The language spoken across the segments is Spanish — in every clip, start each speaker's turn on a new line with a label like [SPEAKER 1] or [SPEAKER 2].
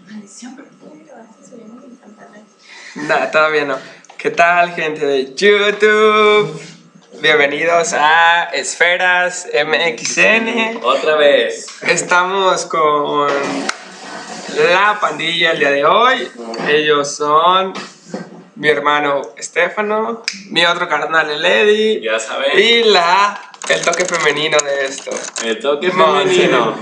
[SPEAKER 1] Maldición, ¿por qué me lo vas a subir en mi pantalla?
[SPEAKER 2] Nada, todavía no. ¿Qué tal, gente de YouTube? Bienvenidos a Esferas MXN.
[SPEAKER 3] Otra vez.
[SPEAKER 2] Estamos con la pandilla el día de hoy. Ellos son mi hermano Estefano, mi otro carnal el Eddie,
[SPEAKER 3] Ya saben.
[SPEAKER 2] y el toque femenino de esto.
[SPEAKER 3] El toque femenino.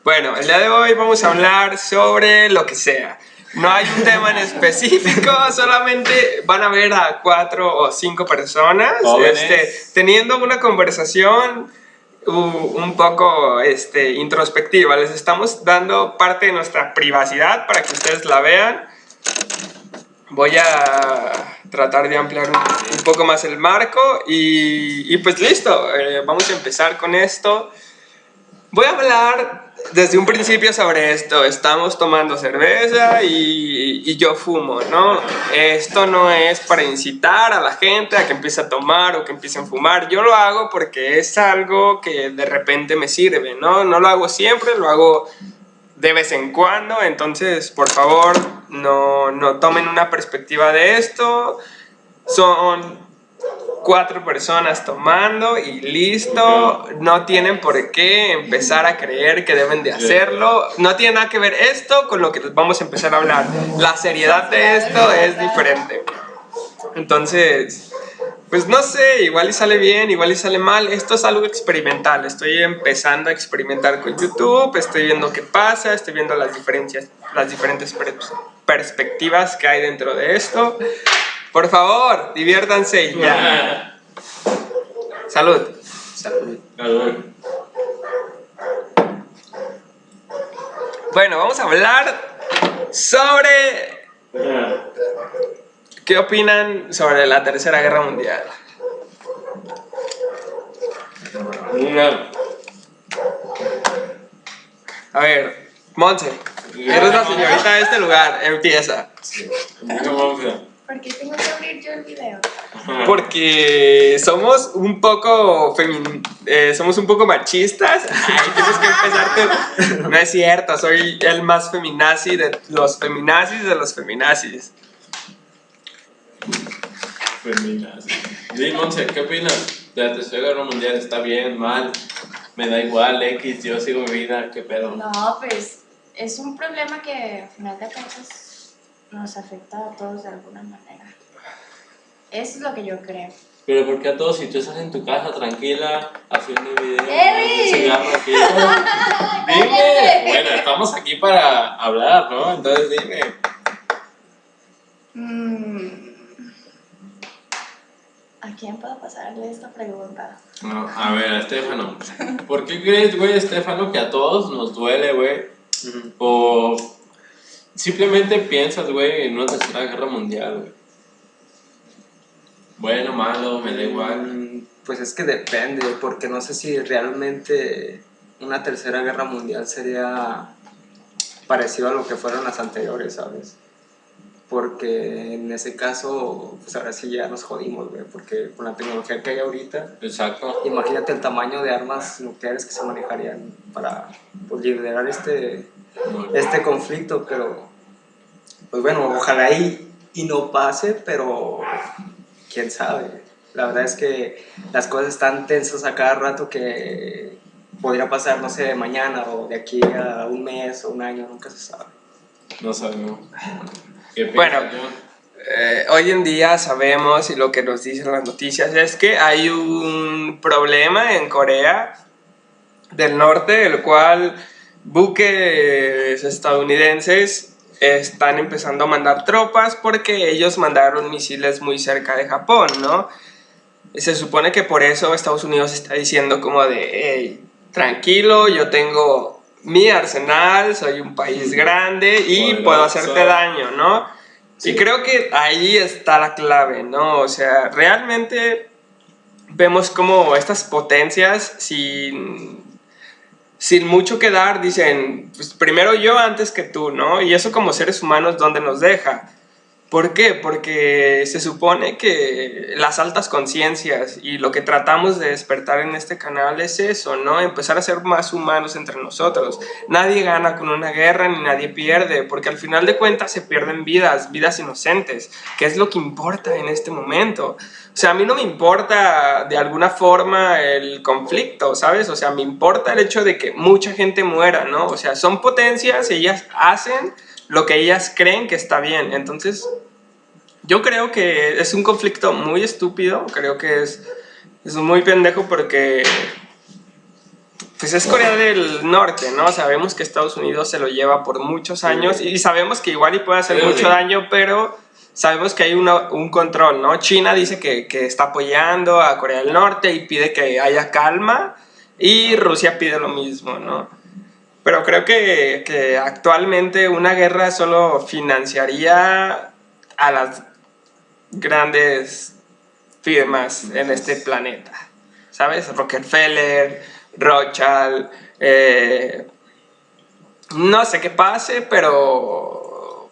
[SPEAKER 2] Bueno, el día de hoy vamos a hablar sobre lo que sea. No hay un tema en específico, solamente van a ver a 4 o 5 personas teniendo una conversación un poco introspectiva. Les estamos dando parte de nuestra privacidad para que ustedes la vean. Voy a tratar de ampliar un poco más el marco y pues listo, vamos a empezar con esto. Voy a hablar desde un principio sobre esto. Estamos tomando cerveza y yo fumo, ¿no? Esto no es para incitar a la gente a que empiece a tomar o que empiece a fumar. Yo lo hago porque es algo que de repente me sirve, ¿no? No lo hago siempre, lo hago de vez en cuando. Entonces, por favor, no tomen una perspectiva de esto. Son 4 personas tomando y listo. No tienen por qué empezar a creer que deben de hacerlo. No tiene nada que ver esto con lo que vamos a empezar a hablar. La seriedad de esto es diferente. Entonces, pues no sé, igual y sale bien, igual y sale mal. Esto es algo experimental. Estoy empezando a experimentar con YouTube. Estoy viendo qué pasa. Estoy viendo las diferentes perspectivas que hay dentro de esto. Por favor, diviértanse y ya. Salud.
[SPEAKER 3] Salud.
[SPEAKER 2] Bueno, vamos a hablar sobre qué opinan sobre la Tercera Guerra Mundial. A ver, Monse, eres la señorita de este lugar, empieza.
[SPEAKER 1] ¿Por qué tengo que abrir yo el video?
[SPEAKER 2] Porque somos un poco machistas. Ay, tienes que empezar tú. No es cierto, soy el más feminazi de los feminazis de los feminazis.
[SPEAKER 3] Dime, Monse, ¿qué opinas de la Tercera Guerra Mundial? ¿Está bien, mal? Me da igual, X, yo sigo mi vida, ¿qué pedo?
[SPEAKER 1] No, pues es un problema que al final de cuentas nos afecta a todos de alguna manera. Eso es lo que yo creo.
[SPEAKER 3] Pero ¿por qué a todos si tú estás en tu casa tranquila haciendo un video?
[SPEAKER 1] ¡Eri!
[SPEAKER 3] Cigarro aquí? Dime. Bueno, estamos aquí para hablar, ¿no? Entonces dime.
[SPEAKER 1] ¿A quién puedo pasarle esta pregunta?
[SPEAKER 3] No, a ver, Estefano. ¿Por qué crees, güey, Estefano, que a todos nos duele, güey? O simplemente piensas, güey, en una Tercera Guerra Mundial, güey. Bueno, malo, me da igual.
[SPEAKER 4] Pues es que depende, porque no sé si realmente una Tercera Guerra Mundial sería parecido a lo que fueron las anteriores, ¿sabes? Porque en ese caso, pues ahora sí ya nos jodimos, güey, porque con la tecnología que hay ahorita,
[SPEAKER 3] Exacto.
[SPEAKER 4] imagínate el tamaño de armas nucleares que se manejarían para pues, liderar este conflicto, pero pues bueno, ojalá y no pase, pero quién sabe. La verdad es que las cosas están tensas a cada rato que podría pasar, no sé, mañana o de aquí a un mes o un año, nunca se sabe.
[SPEAKER 3] No sabemos. ¿Qué
[SPEAKER 2] Bueno,
[SPEAKER 3] piensas, John?
[SPEAKER 2] Hoy en día sabemos, y lo que nos dicen las noticias es que hay un problema en Corea del Norte, el cual buques estadounidenses están empezando a mandar tropas porque ellos mandaron misiles muy cerca de Japón, ¿no? Se supone que por eso Estados Unidos está diciendo como de, hey, tranquilo, yo tengo mi arsenal, soy un país grande y puedo hacerte daño, ¿no? Sí. Y creo que ahí está la clave, ¿no? O sea, realmente vemos como estas potencias sin mucho que dar dicen, pues primero yo antes que tú, ¿no? Y eso como seres humanos, ¿dónde nos deja? ¿Por qué? Porque se supone que las altas conciencias y lo que tratamos de despertar en este canal es eso, ¿no? Empezar a ser más humanos entre nosotros. Nadie gana con una guerra ni nadie pierde, porque al final de cuentas se pierden vidas inocentes, que es lo que importa en este momento. O sea, a mí no me importa de alguna forma el conflicto, ¿sabes? O sea, me importa el hecho de que mucha gente muera, ¿no? O sea, son potencias, ellas hacen lo que ellas creen que está bien. Entonces, yo creo que es un conflicto muy estúpido, creo que es muy pendejo porque pues es Corea del Norte, ¿no? Sabemos que Estados Unidos se lo lleva por muchos años y sabemos que igual y puede hacer mucho daño, pero sabemos que hay un control, ¿no? China dice que está apoyando a Corea del Norte y pide que haya calma, y Rusia pide lo mismo, ¿no? Pero creo que actualmente una guerra solo financiaría a las grandes firmas en este planeta, ¿sabes? Rockefeller, Rothschild, no sé qué pase, pero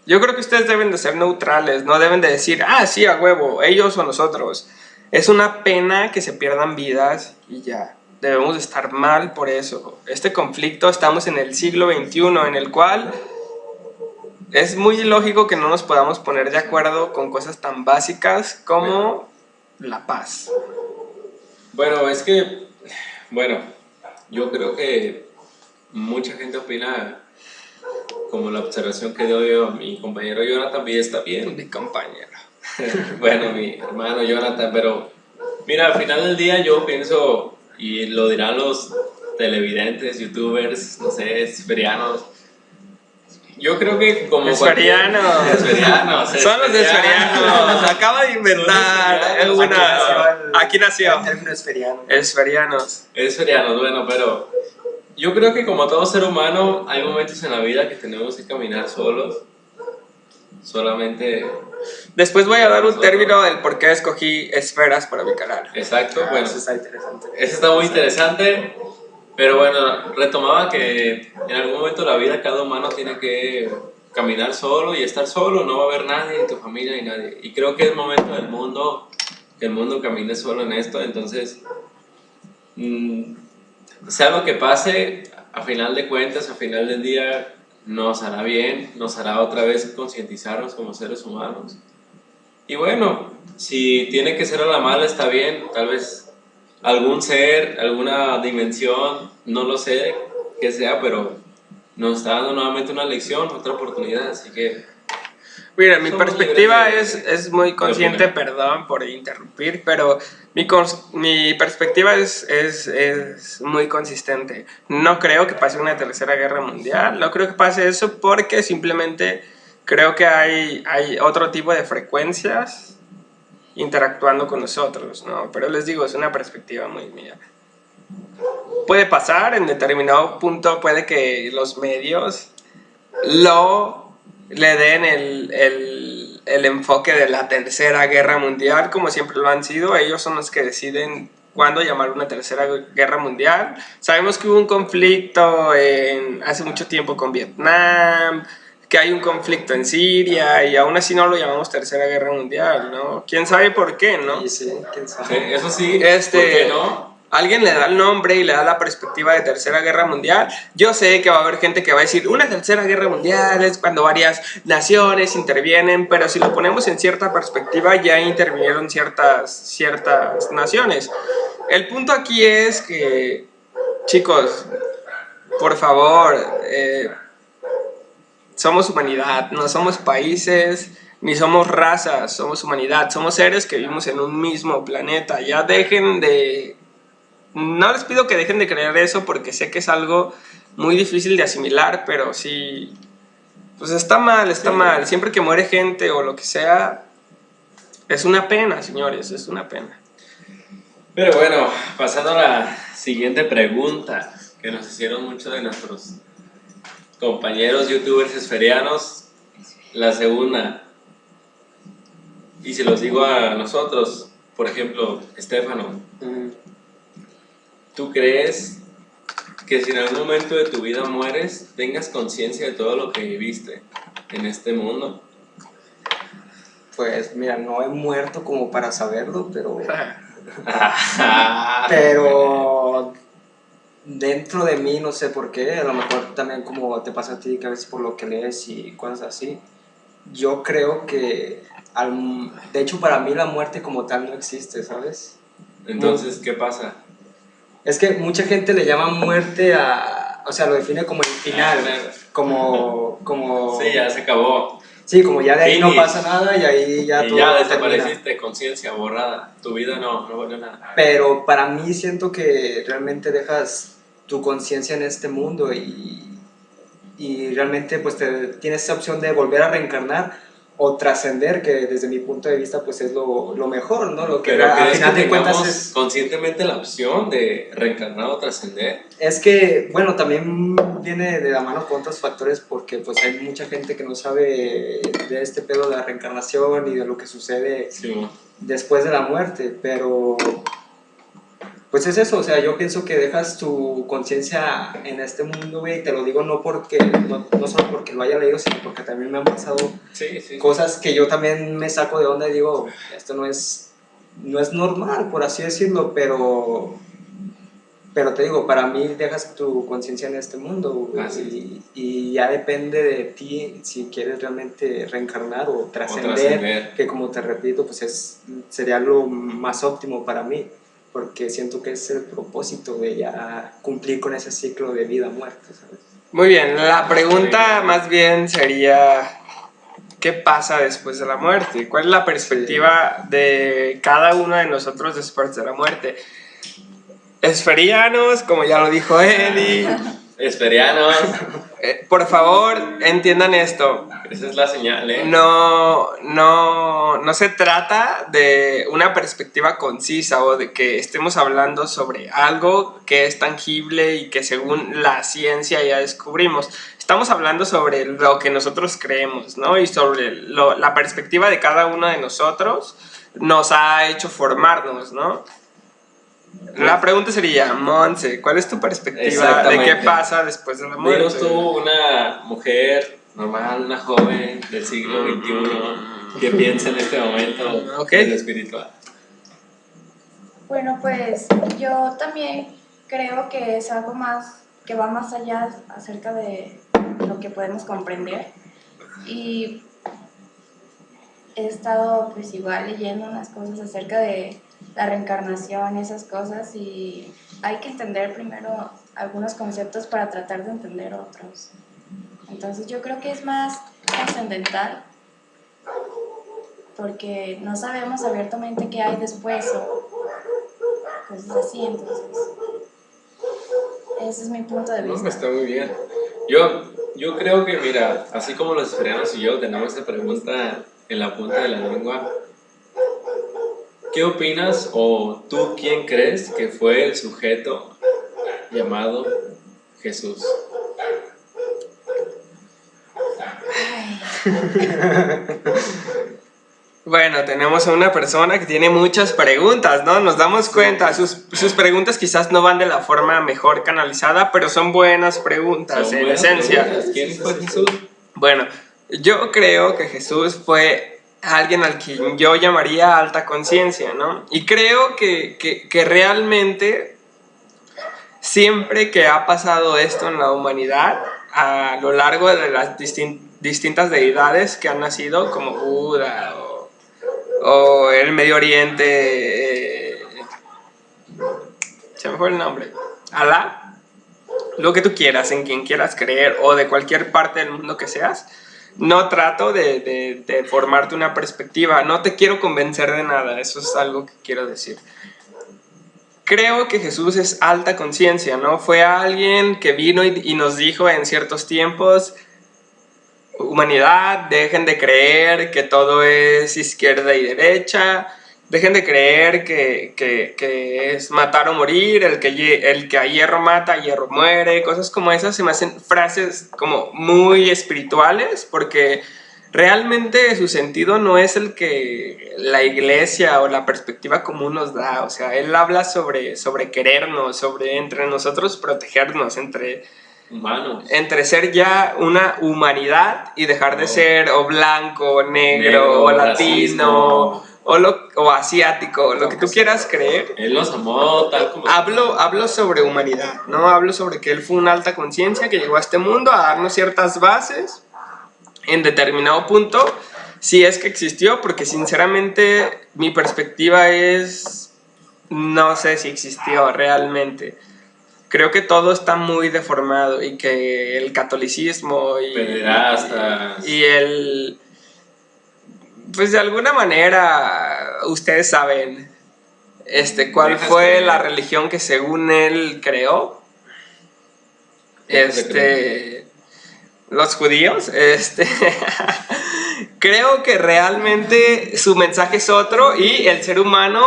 [SPEAKER 2] yo creo que ustedes deben de ser neutrales, no deben de decir, ah, sí, a huevo, ellos o nosotros. Es una pena que se pierdan vidas y ya. Debemos de estar mal por eso. Este conflicto, estamos en el siglo XXI, en el cual es muy ilógico que no nos podamos poner de acuerdo con cosas tan básicas como la paz.
[SPEAKER 3] Bueno, es que, yo creo que mucha gente opina como la observación que dio yo, mi compañero Jonathan, y está bien.
[SPEAKER 2] Mi compañero.
[SPEAKER 3] Bueno, mi hermano Jonathan, pero mira, al final del día yo pienso, y lo dirán los televidentes, youtubers, no sé, esferianos. Yo creo que como
[SPEAKER 2] Esferianos. Son los esferianos. Acaba de inventar aquí nació.
[SPEAKER 4] El término esferiano.
[SPEAKER 2] Esferianos.
[SPEAKER 3] Esferianos, bueno, pero yo creo que como todo ser humano hay momentos en la vida que tenemos que caminar solos. Solamente.
[SPEAKER 2] Después voy a dar un término del por qué escogí esferas para mi canal.
[SPEAKER 3] Exacto, bueno.
[SPEAKER 4] Eso está interesante.
[SPEAKER 3] Eso está muy interesante. Pero bueno, retomaba que en algún momento de la vida cada humano tiene que caminar solo y estar solo, no va a haber nadie en tu familia ni nadie. Y creo que es momento del mundo que el mundo camine solo en esto. Entonces, sea lo que pase, a final de cuentas, a final del día, nos hará bien, nos hará otra vez concientizarnos como seres humanos. Y bueno, si tiene que ser a la mala, está bien, tal vez algún ser, alguna dimensión, no lo sé qué sea, pero nos está dando nuevamente una lección, otra oportunidad, así que...
[SPEAKER 2] Mira, mi perspectiva es muy consciente, perdón por interrumpir, pero mi perspectiva es muy consistente. No creo que pase una tercera guerra mundial, no creo que pase eso porque simplemente creo que hay otro tipo de frecuencias interactuando con nosotros, ¿no? Pero les digo, es una perspectiva muy mía. Puede pasar, en determinado punto puede que los medios le den el enfoque de la tercera guerra mundial, como siempre lo han sido. Ellos son los que deciden cuándo llamar una tercera guerra mundial. Sabemos que hubo un conflicto hace mucho tiempo con Vietnam, que hay un conflicto en Siria, y aún así no lo llamamos tercera guerra mundial, ¿no? ¿Quién sabe por qué, no?
[SPEAKER 4] Sí, quién sabe.
[SPEAKER 3] Sí, eso sí, ¿por qué no?
[SPEAKER 2] Alguien le da el nombre y le da la perspectiva de tercera guerra mundial. Yo sé que va a haber gente que va a decir, una tercera guerra mundial es cuando varias naciones intervienen, pero si lo ponemos en cierta perspectiva, ya intervinieron ciertas naciones. El punto aquí es que, chicos, por favor, somos humanidad, no somos países, ni somos razas, somos humanidad, somos seres que vivimos en un mismo planeta. Ya dejen de... No les pido que dejen de creer eso porque sé que es algo muy difícil de asimilar, pero sí, pues está mal. Siempre que muere gente o lo que sea, es una pena, señores, es una pena.
[SPEAKER 3] Pero bueno, pasando a la siguiente pregunta que nos hicieron muchos de nuestros compañeros youtubers esferianos, la segunda, y si los digo a nosotros, por ejemplo, Estefano, ¿tú crees que si en algún momento de tu vida mueres, tengas conciencia de todo lo que viviste en este mundo?
[SPEAKER 4] Pues mira, no he muerto como para saberlo, pero
[SPEAKER 3] Ah,
[SPEAKER 4] pero dentro de mí, no sé por qué, a lo mejor también como te pasa a ti, que a veces por lo que lees y cosas así, yo creo que, de hecho para mí la muerte como tal no existe, ¿sabes?
[SPEAKER 3] entonces, ¿qué pasa?
[SPEAKER 4] Es que mucha gente le llama muerte a, o sea, lo define como el final, como...
[SPEAKER 3] Sí, ya se acabó.
[SPEAKER 4] Sí, como ya de ahí no
[SPEAKER 3] Finish.
[SPEAKER 4] pasa nada y ahí ya
[SPEAKER 3] Y
[SPEAKER 4] todo
[SPEAKER 3] ya
[SPEAKER 4] termina.
[SPEAKER 3] desapareciste, conciencia borrada. Tu vida no valió nada.
[SPEAKER 4] Pero para mí siento que realmente dejas tu conciencia en este mundo y realmente pues tienes esa opción de volver a reencarnar o trascender, que desde mi punto de vista pues es lo mejor, ¿no? Lo que
[SPEAKER 3] Pero
[SPEAKER 4] al
[SPEAKER 3] ¿crees
[SPEAKER 4] final
[SPEAKER 3] que
[SPEAKER 4] de cuentas
[SPEAKER 3] tengamos
[SPEAKER 4] es...
[SPEAKER 3] conscientemente la opción de reencarnar o trascender?
[SPEAKER 4] Es que, bueno, también viene de la mano con otros factores porque pues hay mucha gente que no sabe de este pedo de la reencarnación y de lo que sucede
[SPEAKER 3] Sí, mo.
[SPEAKER 4] después de la muerte, pero pues es eso, o sea, yo pienso que dejas tu conciencia en este mundo, güey, y te lo digo no porque, no solo porque lo haya leído, sino porque también me han pasado
[SPEAKER 3] Sí.
[SPEAKER 4] cosas que yo también me saco de onda y digo, esto no es normal, por así decirlo, pero te digo, para mí dejas tu conciencia en este mundo, güey, y ya depende de ti si quieres realmente reencarnar o trascender, que como te repito, pues sería lo más óptimo para mí, porque siento que es el propósito de ya cumplir con ese ciclo de vida-muerte, ¿sabes?
[SPEAKER 2] Muy bien, la pregunta más bien sería, ¿qué pasa después de la muerte? ¿Cuál es la perspectiva de cada uno de nosotros después de la muerte? Esferianos, como ya lo dijo Eddie.
[SPEAKER 3] Esferianos.
[SPEAKER 2] Por favor, entiendan esto.
[SPEAKER 3] Esa es la señal, ¿eh?
[SPEAKER 2] No se trata de una perspectiva concisa o de que estemos hablando sobre algo que es tangible y que según la ciencia ya descubrimos. Estamos hablando sobre lo que nosotros creemos, ¿no? Y sobre la perspectiva de cada uno de nosotros nos ha hecho formarnos, ¿no? La pregunta sería, Monse, ¿cuál es tu perspectiva de qué pasa después de la muerte?
[SPEAKER 3] Dinos tú, una mujer normal, una joven del siglo XXI, ¿qué piensa en este momento de lo espiritual?
[SPEAKER 1] Bueno, pues yo también creo que es algo más, que va más allá acerca de lo que podemos comprender. Y he estado pues igual leyendo unas cosas acerca de la reencarnación, esas cosas, y hay que entender primero algunos conceptos para tratar de entender otros. Entonces yo creo que es más trascendental porque no sabemos abiertamente qué hay después o cosas así, entonces ese es mi punto de vista.
[SPEAKER 3] No, está muy bien. Yo creo que, mira, así como los esferianos y yo tenemos esta pregunta en la punta de la lengua, ¿qué opinas o tú quién crees que fue el sujeto llamado Jesús?
[SPEAKER 2] Bueno, tenemos a una persona que tiene muchas preguntas, ¿no? Nos damos cuenta, sus preguntas quizás no van de la forma mejor canalizada, pero son buenas preguntas en esencia.
[SPEAKER 3] ¿Quién fue Jesús?
[SPEAKER 2] Bueno, yo creo que Jesús fue alguien al quien yo llamaría alta conciencia, ¿no? Y creo que realmente siempre que ha pasado esto en la humanidad, a lo largo de las distintas deidades que han nacido, como Buda o el Medio Oriente, se me fue el nombre, Alá, lo que tú quieras, en quien quieras creer o de cualquier parte del mundo que seas, no trato de formarte una perspectiva, no te quiero convencer de nada, eso es algo que quiero decir. Creo que Jesús es alta conciencia, ¿no? Fue alguien que vino y nos dijo en ciertos tiempos: humanidad, dejen de creer que todo es izquierda y derecha, dejen de creer que es matar o morir, el que a hierro mata, a hierro muere, cosas como esas se me hacen frases como muy espirituales, porque realmente su sentido no es el que la iglesia o la perspectiva común nos da. O sea, él habla sobre querernos, sobre entre nosotros protegernos, entre
[SPEAKER 3] humanos.
[SPEAKER 2] Entre ser ya una humanidad y dejar de ser o blanco, negro, o latino,
[SPEAKER 3] racismo.
[SPEAKER 2] o asiático, lo que tú quieras creer.
[SPEAKER 3] Él nos amó tal como
[SPEAKER 2] Hablo sobre humanidad, ¿no? Hablo sobre que él fue una alta conciencia que llegó a este mundo a darnos ciertas bases en determinado punto, si es que existió, porque sinceramente mi perspectiva es, no sé si existió realmente. Creo que todo está muy deformado y que el catolicismo
[SPEAKER 3] pederastas.
[SPEAKER 2] y el... Pues de alguna manera ustedes saben cuál fue la religión que según él creó. Los judíos. Creo que realmente su mensaje es otro y el ser humano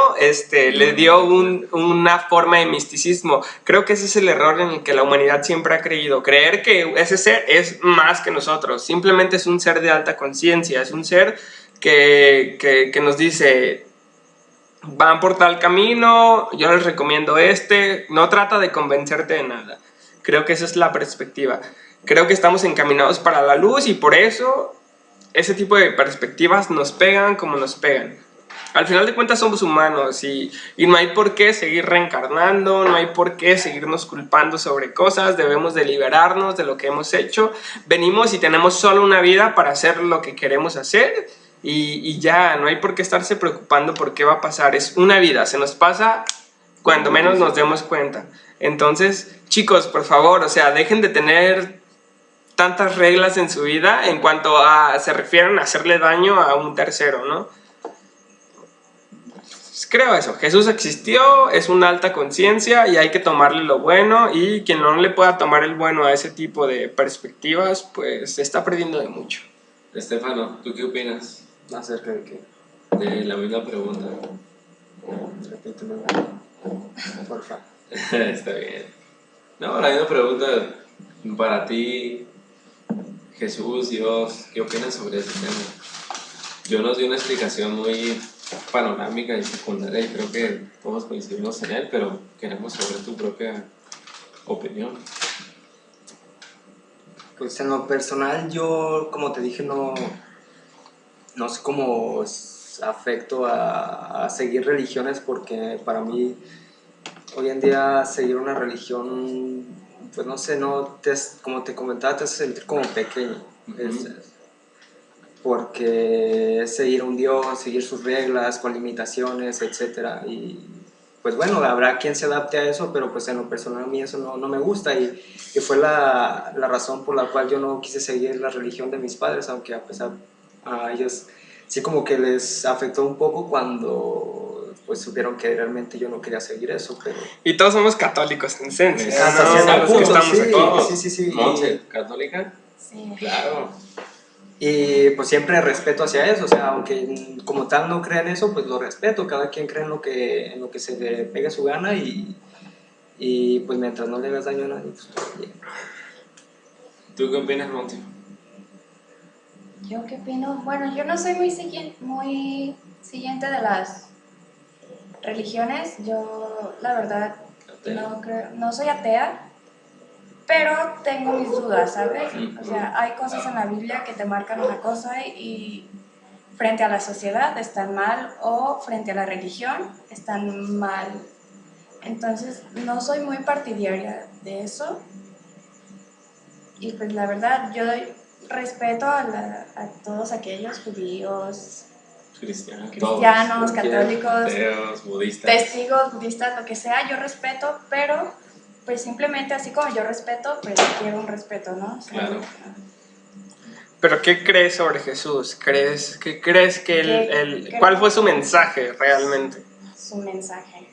[SPEAKER 2] le dio una forma de misticismo. Creo que ese es el error en el que la humanidad siempre ha creído. Creer que ese ser es más que nosotros. Simplemente es un ser de alta conciencia. Es un ser que nos dice: van por tal camino, yo les recomiendo no trata de convencerte de nada. Creo que esa es la perspectiva. Creo que estamos encaminados para la luz y por eso ese tipo de perspectivas nos pegan como nos pegan. Al final de cuentas somos humanos y no hay por qué seguir reencarnando, no hay por qué seguirnos culpando sobre cosas, debemos de liberarnos de lo que hemos hecho. Venimos y tenemos solo una vida para hacer lo que queremos hacer y ya, no hay por qué estarse preocupando por qué va a pasar. Es una vida, se nos pasa cuando menos nos demos cuenta. Entonces, chicos, por favor, o sea, dejen de tener tantas reglas en su vida en cuanto a se refieren a hacerle daño a un tercero, ¿no? Creo eso, Jesús existió, es una alta conciencia y hay que tomarle lo bueno, y quien no le pueda tomar el bueno a ese tipo de perspectivas, pues se está perdiendo de mucho.
[SPEAKER 3] Estefano, ¿tú qué opinas?
[SPEAKER 4] ¿Acerca de qué?
[SPEAKER 3] De la misma pregunta.
[SPEAKER 4] Repíteme, porfa.
[SPEAKER 3] Está bien. No, la misma pregunta para ti, Jesús, Dios, ¿qué opinas sobre ese tema? Yo nos di una explicación muy panorámica y secundaria y creo que todos coincidimos en él, pero queremos saber tu propia opinión.
[SPEAKER 4] Pues en lo personal yo, como te dije, no sé cómo afecto a seguir religiones, porque para mí hoy en día seguir una religión, pues no sé, como te comentaba, te hace sentir como pequeño. Porque es seguir a un Dios, seguir sus reglas con limitaciones, etc. Y pues bueno, habrá quien se adapte a eso, pero pues en lo personal a mí eso no me gusta, y fue la razón por la cual yo no quise seguir la religión de mis padres, aunque a pesar a ellos sí como que les afectó un poco cuando pues supieron que realmente yo no quería seguir eso, pero...
[SPEAKER 2] Y todos somos católicos en esencia.
[SPEAKER 4] Hasta cierto punto,
[SPEAKER 2] estamos
[SPEAKER 4] sí, sí.
[SPEAKER 3] ¿Monse, católica?
[SPEAKER 1] Sí.
[SPEAKER 3] Claro.
[SPEAKER 4] Y pues siempre respeto hacia eso, o sea, aunque como tal no crea en eso, pues lo respeto, cada quien cree en lo que se le pegue su gana, y pues mientras no le hagas daño a nadie, pues todo bien.
[SPEAKER 3] ¿Tú qué opinas, Monty?
[SPEAKER 1] ¿Yo qué opino? Bueno, yo no soy muy siguiente de las religiones. Yo, la verdad, no soy atea, pero tengo mis dudas, ¿sabes? O sea, hay cosas en la Biblia que te marcan una cosa y frente a la sociedad están mal, o frente a la religión están mal. Entonces, no soy muy partidaria de eso. Y pues la verdad, yo doy respeto a todos aquellos judíos, cristianos, católicos,
[SPEAKER 3] ateos, budistas,
[SPEAKER 1] testigos, budistas, lo que sea, yo respeto, pero pues simplemente así como yo respeto, pues quiero un respeto, ¿no? O sea,
[SPEAKER 3] claro.
[SPEAKER 2] ¿Pero qué crees sobre Jesús? ¿Qué crees que cuál fue su mensaje realmente?
[SPEAKER 1] Su mensaje.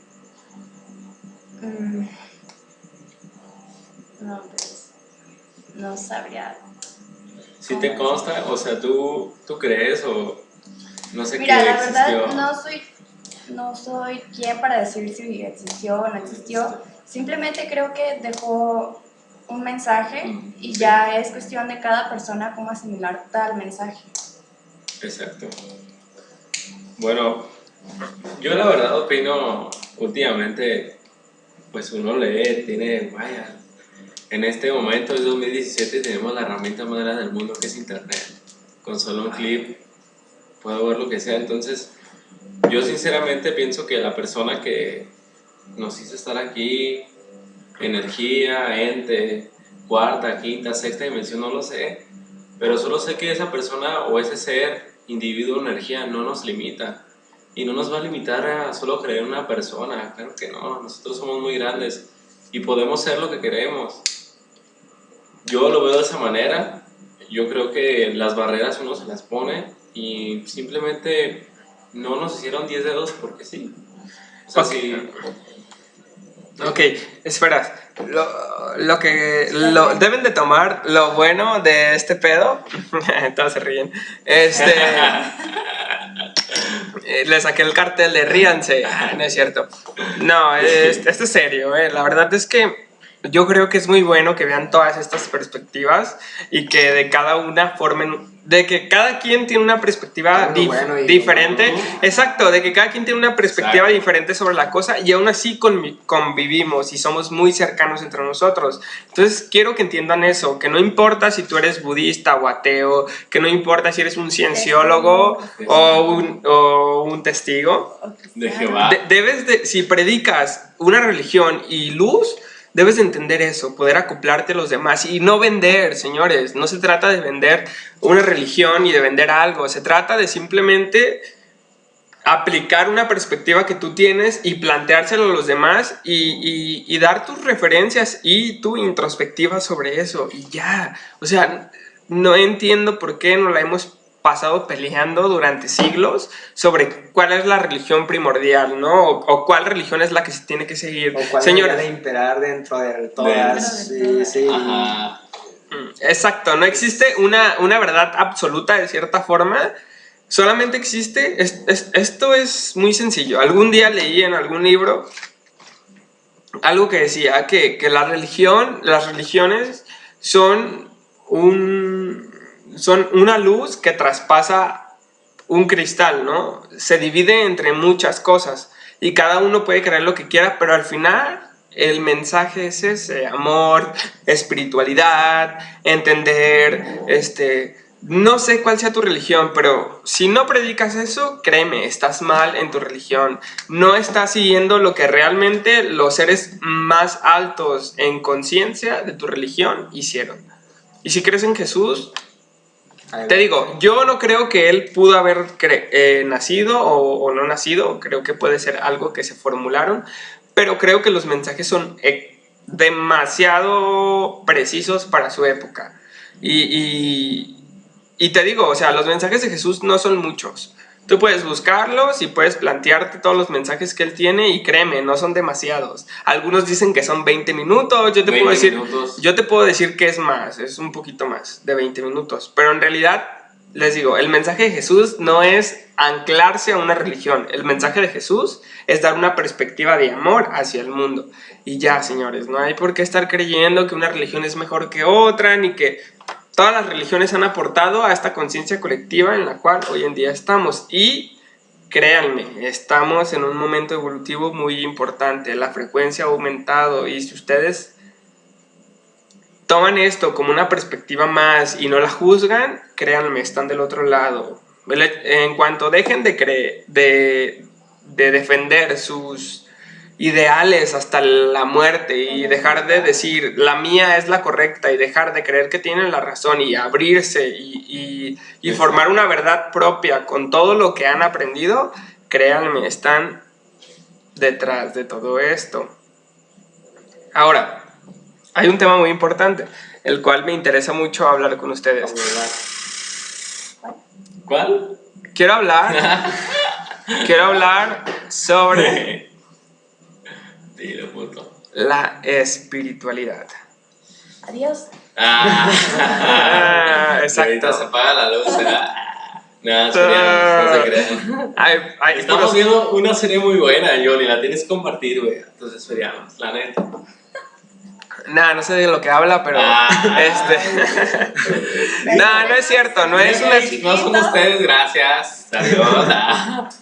[SPEAKER 1] No, pues no sabría.
[SPEAKER 3] ¿Sí te consta? O sea, ¿tú crees o no sé?
[SPEAKER 1] Mira,
[SPEAKER 3] qué
[SPEAKER 1] la
[SPEAKER 3] existió?
[SPEAKER 1] verdad no soy quien para decir si existió o no existió. Simplemente creo que dejó un mensaje y
[SPEAKER 3] sí.
[SPEAKER 1] ya es cuestión de cada persona cómo asimilar tal mensaje.
[SPEAKER 3] Exacto. Bueno, yo la verdad opino últimamente, pues uno lee, en este momento, es 2017, tenemos la herramienta más grande del mundo que es internet. Con solo un clip puedo ver lo que sea. Entonces, yo sinceramente pienso que la persona que nos hizo estar aquí, energía, ente, cuarta, quinta, sexta dimensión, no lo sé, pero solo sé que esa persona o ese ser, individuo, energía, no nos limita. Y no nos va a limitar a solo creer en una persona, claro que no, nosotros somos muy grandes y podemos ser lo que queremos. Yo lo veo de esa manera, yo creo que las barreras uno se las pone y simplemente no nos hicieron 10 dedos porque sí. O sea, sí.
[SPEAKER 2] Ok, espera. Lo que deben de tomar lo bueno de este pedo. Todos se ríen. Le saqué el cartel de ríanse. No es cierto. No, esto es serio. La verdad es que yo creo que es muy bueno que vean todas estas perspectivas y que de cada una formen, de que cada quien tiene una perspectiva diferente. Exacto, de que cada quien tiene una perspectiva diferente sobre la cosa y aún así convivimos y somos muy cercanos entre nosotros. Entonces quiero que entiendan eso, que no importa si tú eres budista o ateo, que no importa si eres un cienciólogo o un testigo
[SPEAKER 3] de Jehová.
[SPEAKER 2] Si predicas una religión y luz, debes de entender eso, poder acoplarte a los demás y no vender, señores. No se trata de vender una religión y de vender algo. Se trata de simplemente aplicar una perspectiva que tú tienes y planteárselo a los demás y dar tus referencias y tu introspectiva sobre eso. Y ya, o sea, no entiendo por qué no la hemos pasado peleando durante siglos sobre cuál es la religión primordial, ¿no? O cuál religión es la que se tiene que seguir.
[SPEAKER 4] O cuál
[SPEAKER 2] señores,
[SPEAKER 4] debe imperar dentro de todas. Sí.
[SPEAKER 3] Ajá.
[SPEAKER 2] Exacto, no existe una verdad absoluta de cierta forma. Solamente existe, esto es muy sencillo. Algún día leí en algún libro algo que decía que las religiones son una luz que traspasa un cristal, ¿no? Se divide entre muchas cosas y cada uno puede creer lo que quiera, pero al final el mensaje es ese: amor, espiritualidad, entender, no sé cuál sea tu religión, pero si no predicas eso, créeme, estás mal en tu religión. No estás siguiendo lo que realmente los seres más altos en conciencia de tu religión hicieron. Y si crees en Jesús, te digo, yo no creo que él pudo haber nacido o no nacido. Creo que puede ser algo que se formularon, pero creo que los mensajes son demasiado precisos para su época. Y te digo, o sea, los mensajes de Jesús no son muchos. Tú puedes buscarlos y puedes plantearte todos los mensajes que él tiene y créeme, no son demasiados. Algunos dicen que son 20 minutos, yo te puedo decir que es más, es un poquito más de 20 minutos. Pero en realidad, les digo, el mensaje de Jesús no es anclarse a una religión. El mensaje de Jesús es dar una perspectiva de amor hacia el mundo. Y ya, señores, no hay por qué estar creyendo que una religión es mejor que otra, ni que... Todas las religiones han aportado a esta conciencia colectiva en la cual hoy en día estamos. Y créanme, estamos en un momento evolutivo muy importante. La frecuencia ha aumentado y si ustedes toman esto como una perspectiva más y no la juzgan, créanme, están del otro lado. En cuanto dejen de defender sus ideales hasta la muerte y dejar de decir la mía es la correcta y dejar de creer que tienen la razón y abrirse y formar una verdad propia con todo lo que han aprendido, créanme, están detrás de todo esto. Ahora, hay un tema muy importante, el cual me interesa mucho hablar con ustedes.
[SPEAKER 3] ¿Cuál?
[SPEAKER 2] Quiero hablar sobre la espiritualidad.
[SPEAKER 1] Adiós.
[SPEAKER 2] Exacto.
[SPEAKER 3] Ahorita se apaga la luz, ¿verdad? No se crean. Estamos viendo una serie muy buena, Yoli, la tienes que compartir, güey. Entonces veríamos, la neta.
[SPEAKER 2] No sé de lo que habla, pero no es cierto, no
[SPEAKER 3] son ustedes, gracias. Adiós.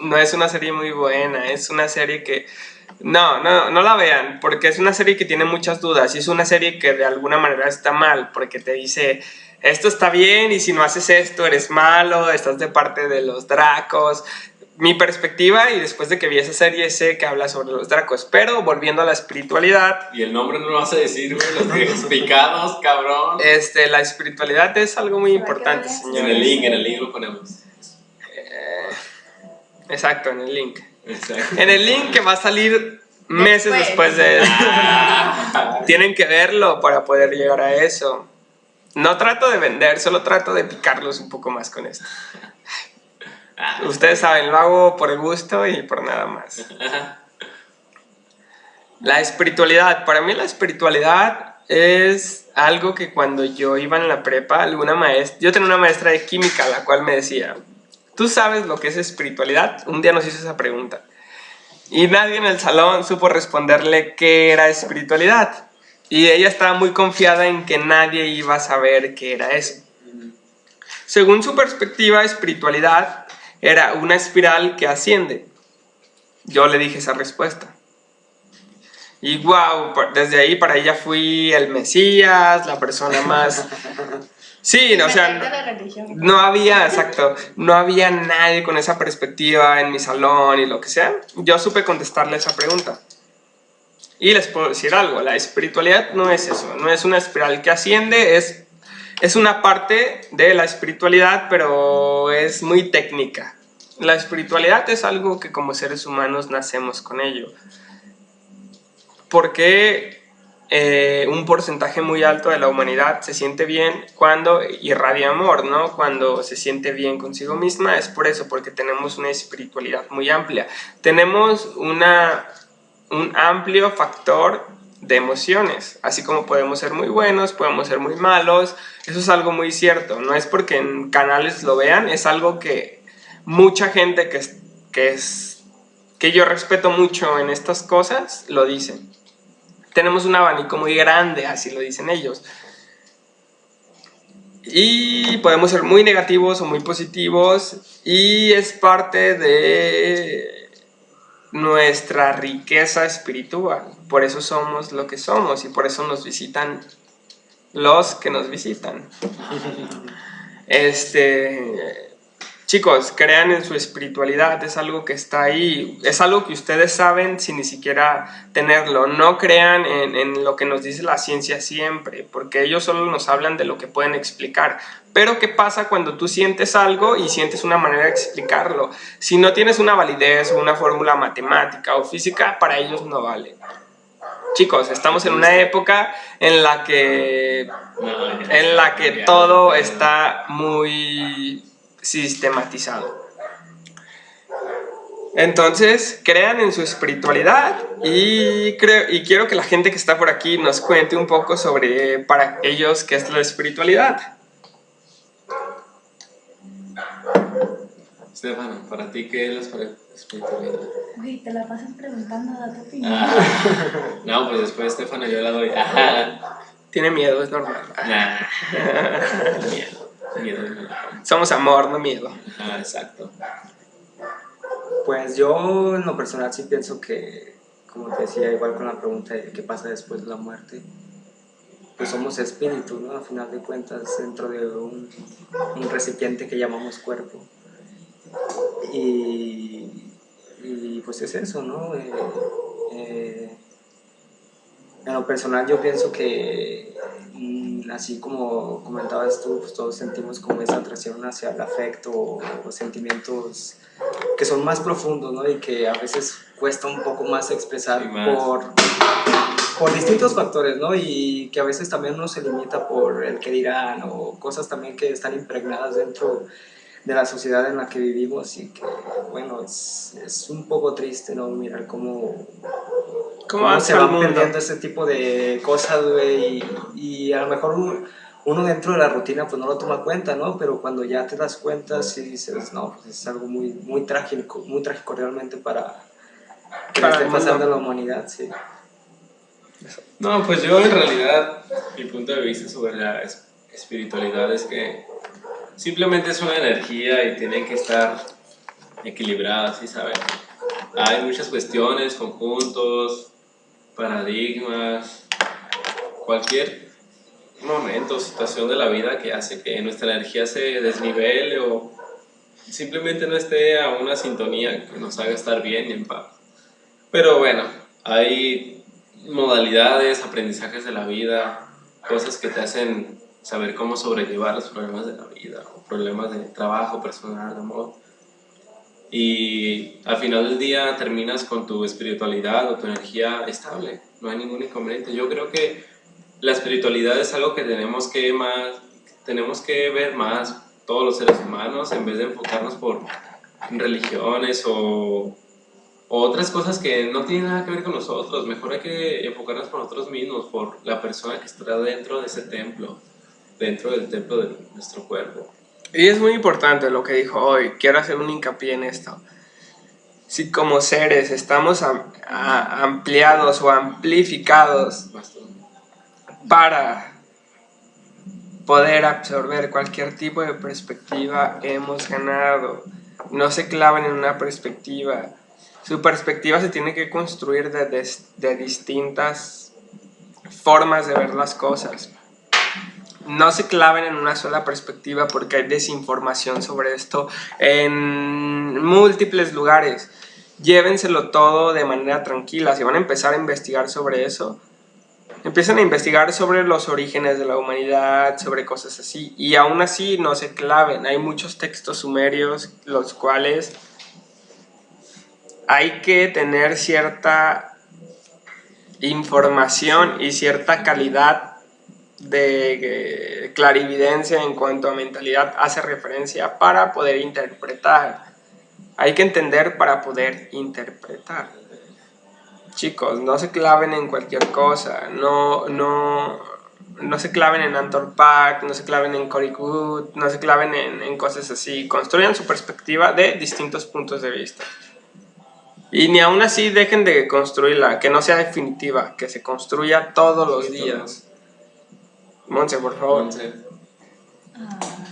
[SPEAKER 2] No es una serie muy buena, es una serie que No la vean, porque es una serie que tiene muchas dudas y es una serie que de alguna manera está mal, porque te dice, esto está bien y si no haces esto eres malo, estás de parte de los Dracos. Mi perspectiva, y después de que vi esa serie sé que habla sobre los Dracos, pero volviendo a la espiritualidad...
[SPEAKER 3] Y el nombre no lo vas a decir, güey, los griegos picados, cabrón.
[SPEAKER 2] La espiritualidad es algo muy importante,
[SPEAKER 3] En el link lo ponemos.
[SPEAKER 2] Exacto, en el link.
[SPEAKER 3] Exacto.
[SPEAKER 2] En el link que va a salir meses después de eso. Tienen que verlo para poder llegar a eso. No trato de vender, solo trato de picarlos un poco más con esto. Ustedes saben, lo hago por el gusto y por nada más. La espiritualidad. Para mí la espiritualidad es algo que cuando yo iba en la prepa, yo tenía una maestra de química la cual me decía, ¿tú sabes lo que es espiritualidad? Un día nos hizo esa pregunta. Y nadie en el salón supo responderle qué era espiritualidad. Y ella estaba muy confiada en que nadie iba a saber qué era eso. Según su perspectiva, espiritualidad era una espiral que asciende. Yo le dije esa respuesta. Y wow, desde ahí para ella fui el Mesías, la persona más... Sí, o sea, no había, exacto, no había nadie con esa perspectiva en mi salón y lo que sea. Yo supe contestarle esa pregunta. Y les puedo decir algo, la espiritualidad no es eso, no es una espiral que asciende, es una parte de la espiritualidad, pero es muy técnica. La espiritualidad es algo que como seres humanos nacemos con ello. Porque un porcentaje muy alto de la humanidad se siente bien cuando irradia amor, ¿no? Cuando se siente bien consigo misma, es por eso, porque tenemos una espiritualidad muy amplia. Tenemos un amplio factor de emociones, así como podemos ser muy buenos, podemos ser muy malos. Eso es algo muy cierto, no es porque en canales lo vean, es algo que mucha gente que yo respeto mucho en estas cosas lo dicen. Tenemos un abanico muy grande, así lo dicen ellos. Y podemos ser muy negativos o muy positivos, y es parte de nuestra riqueza espiritual. Por eso somos lo que somos y por eso nos visitan los que nos visitan. Chicos, crean en su espiritualidad, es algo que está ahí, es algo que ustedes saben sin ni siquiera tenerlo. No crean en lo que nos dice la ciencia siempre, porque ellos solo nos hablan de lo que pueden explicar. Pero ¿qué pasa cuando tú sientes algo y sientes una manera de explicarlo? Si no tienes una validez o una fórmula matemática o física, para ellos no vale. Chicos, estamos en una época en la que todo está muy sistematizado. Entonces, crean en su espiritualidad y quiero que la gente que está por aquí nos cuente un poco sobre para ellos qué es la espiritualidad.
[SPEAKER 3] Estefano, ¿para ti qué es la espiritualidad?
[SPEAKER 1] Uy, te la pasas preguntando, da tu opinión.
[SPEAKER 3] No, pues después Estefano yo la doy.
[SPEAKER 2] Tiene miedo, es normal.
[SPEAKER 3] Miedo.
[SPEAKER 2] Somos amor, no miedo.
[SPEAKER 3] Exacto.
[SPEAKER 4] Pues yo en lo personal sí pienso que, como te decía, igual con la pregunta de qué pasa después de la muerte, pues somos espíritu, ¿no? A final de cuentas, dentro de un recipiente que llamamos cuerpo. Y pues es eso, ¿no? En lo personal yo pienso que, así como comentabas tú, pues todos sentimos como esa atracción hacia el afecto o sentimientos que son más profundos, ¿no? Y que a veces cuesta un poco más expresar por distintos factores, ¿no? Y que a veces también uno se limita por el que dirán o cosas también que están impregnadas dentro de la sociedad en la que vivimos, y que, bueno, es un poco triste, ¿no? Mirar cómo se van perdiendo ese tipo de cosas, güey, y a lo mejor uno dentro de la rutina pues no lo toma cuenta, ¿no? Pero cuando ya te das cuenta, sí dices, no, pues es algo muy trágico realmente para que le esté pasando a la humanidad, sí.
[SPEAKER 3] No, pues yo en realidad, mi punto de vista sobre la espiritualidad es que simplemente es una energía y tiene que estar equilibrada, ¿sí saben? hay muchas cuestiones, conjuntos, paradigmas, cualquier momento, situación de la vida que hace que nuestra energía se desnivele o simplemente no esté a una sintonía que nos haga estar bien y en paz. Pero bueno, hay modalidades, aprendizajes de la vida, cosas que te hacen saber cómo sobrellevar los problemas de la vida, o problemas de trabajo, personal, amor. Y al final del día terminas con tu espiritualidad o tu energía estable, no hay ningún inconveniente. Yo creo que la espiritualidad es algo que tenemos que ver más todos los seres humanos, en vez de enfocarnos por religiones o otras cosas que no tienen nada que ver con nosotros. Mejor hay que enfocarnos por nosotros mismos, por la persona que está dentro de ese templo, dentro del templo de nuestro cuerpo.
[SPEAKER 2] Y es muy importante lo que dijo hoy, quiero hacer un hincapié en esto. Si como seres estamos ampliados o amplificados para poder absorber cualquier tipo de perspectiva, hemos ganado. No se claven en una perspectiva. Su perspectiva se tiene que construir de distintas formas de ver las cosas. No se claven en una sola perspectiva porque hay desinformación sobre esto en múltiples lugares. Llévenselo todo de manera tranquila. Si van a empezar a investigar sobre eso, empiezan a investigar sobre los orígenes de la humanidad, sobre cosas así. Y aún así no se claven. Hay muchos textos sumerios los cuales hay que tener cierta información y cierta calidad de clarividencia en cuanto a mentalidad hace referencia para poder interpretar. Hay que entender para poder interpretar. Chicos, no se claven en cualquier cosa, no se claven en Anthor Park, no se claven en Cory Good, no se claven en cosas así. Construyan su perspectiva de distintos puntos de vista. Y ni aún así dejen de construirla, que no sea definitiva, que se construya todos los días. Monse, por favor.
[SPEAKER 3] Monse,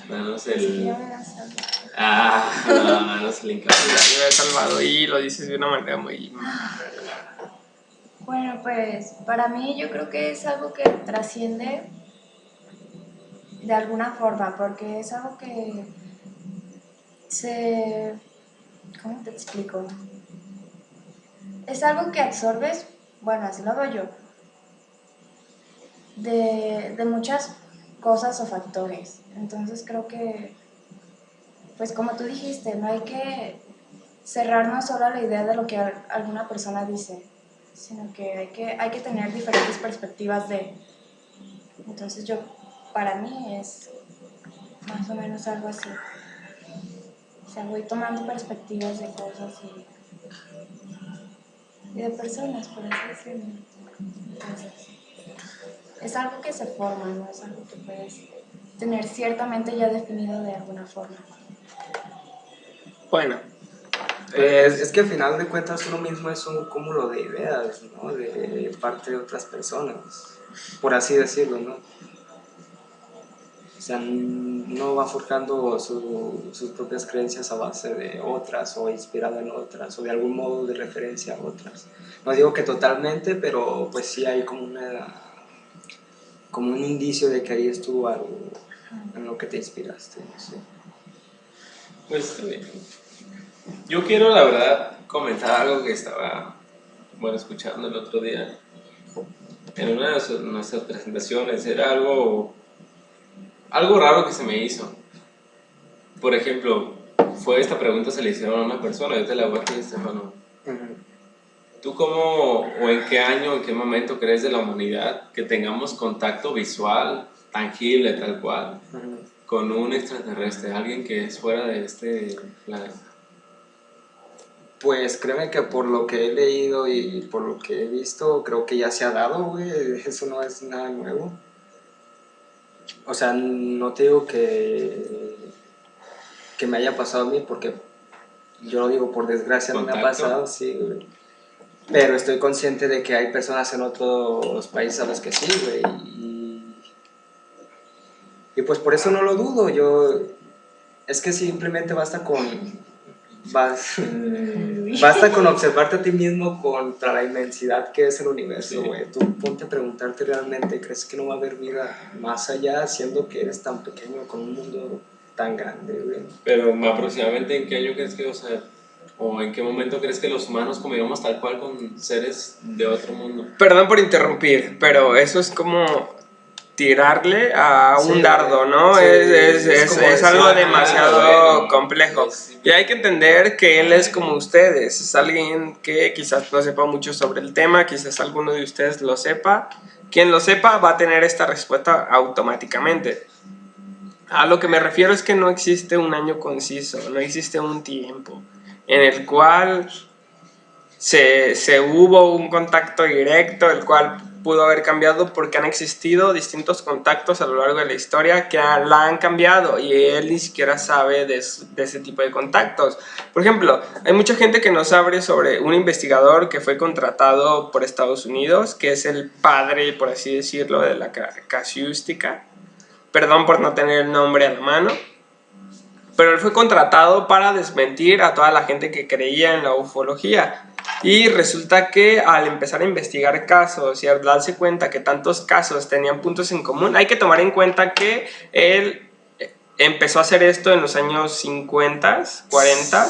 [SPEAKER 3] danos
[SPEAKER 1] Sí,
[SPEAKER 3] el...
[SPEAKER 1] ya me las sabía.
[SPEAKER 3] danos el hincapié.
[SPEAKER 2] Ya me he salvado y lo dices de una manera muy...
[SPEAKER 1] Bueno, pues para mí yo creo que es algo que trasciende de alguna forma, porque es algo que ¿cómo te explico? Es algo que absorbes, bueno, así lo veo yo, de muchas cosas o factores. Entonces creo que, pues como tú dijiste, no hay que cerrarnos solo a la idea de lo que alguna persona dice, sino que hay que tener diferentes perspectivas de... Entonces para mí es más o menos algo así. O sea, voy tomando perspectivas de cosas y de personas, por así decirlo. Entonces, es algo que se forma, no es algo que puedes tener ciertamente ya definido de alguna forma.
[SPEAKER 2] Bueno.
[SPEAKER 4] Es que al final de cuentas uno mismo es un cúmulo de ideas, ¿no? De parte de otras personas, por así decirlo, ¿no? O sea, no va forjando sus propias creencias a base de otras o inspirado en otras o de algún modo de referencia a otras. No digo que totalmente, pero pues sí hay como un indicio de que ahí estuvo algo en lo que te inspiraste, no sé.
[SPEAKER 3] Pues yo quiero, la verdad, comentar algo que estaba, escuchando el otro día en una de nuestras presentaciones. Era algo raro que se me hizo. Por ejemplo, esta pregunta se le hicieron a una persona, yo te la voy a decir, Estefano. ¿Tú cómo, o en qué año, en qué momento crees de la humanidad que tengamos contacto visual, tangible, tal cual, con un extraterrestre, alguien que es fuera de este planeta?
[SPEAKER 4] Pues créeme que por lo que he leído y por lo que he visto, creo que ya se ha dado, güey. Eso no es nada nuevo. O sea, no te digo que me haya pasado a mí, porque yo lo digo por desgracia, no me ha pasado, sí, güey. Pero estoy consciente de que hay personas en otros países a los que sí, güey. Y pues por eso no lo dudo. Es que simplemente basta con Basta con observarte a ti mismo contra la inmensidad que es el universo, güey. Tú ponte a preguntarte realmente, ¿crees que no va a haber vida más allá, siendo que eres tan pequeño con un mundo tan grande, güey?
[SPEAKER 3] Pero aproximadamente ¿en qué año crees que, o sea, o en qué momento crees que los humanos convivamos tal cual con seres de otro mundo?
[SPEAKER 2] Perdón por interrumpir, pero eso es como tirarle a un dardo, ¿no?
[SPEAKER 4] Sí,
[SPEAKER 2] es algo demasiado complejo.
[SPEAKER 3] Sí.
[SPEAKER 2] Y hay que entender que él es como ustedes, es alguien que quizás no sepa mucho sobre el tema, quizás alguno de ustedes lo sepa. Quien lo sepa va a tener esta respuesta automáticamente. A lo que me refiero es que no existe un año conciso, no existe un tiempo en el cual se hubo un contacto directo, el cual pudo haber cambiado, porque han existido distintos contactos a lo largo de la historia que la han cambiado y él ni siquiera sabe de ese tipo de contactos. Por ejemplo, hay mucha gente que no sabe sobre un investigador que fue contratado por Estados Unidos, que es el padre, por así decirlo, de la casuística. Perdón por no tener el nombre a la mano. Pero él fue contratado para desmentir a toda la gente que creía en la ufología. Y resulta que al empezar a investigar casos y al darse cuenta que tantos casos tenían puntos en común, hay que tomar en cuenta que él empezó a hacer esto en los años 50, 40.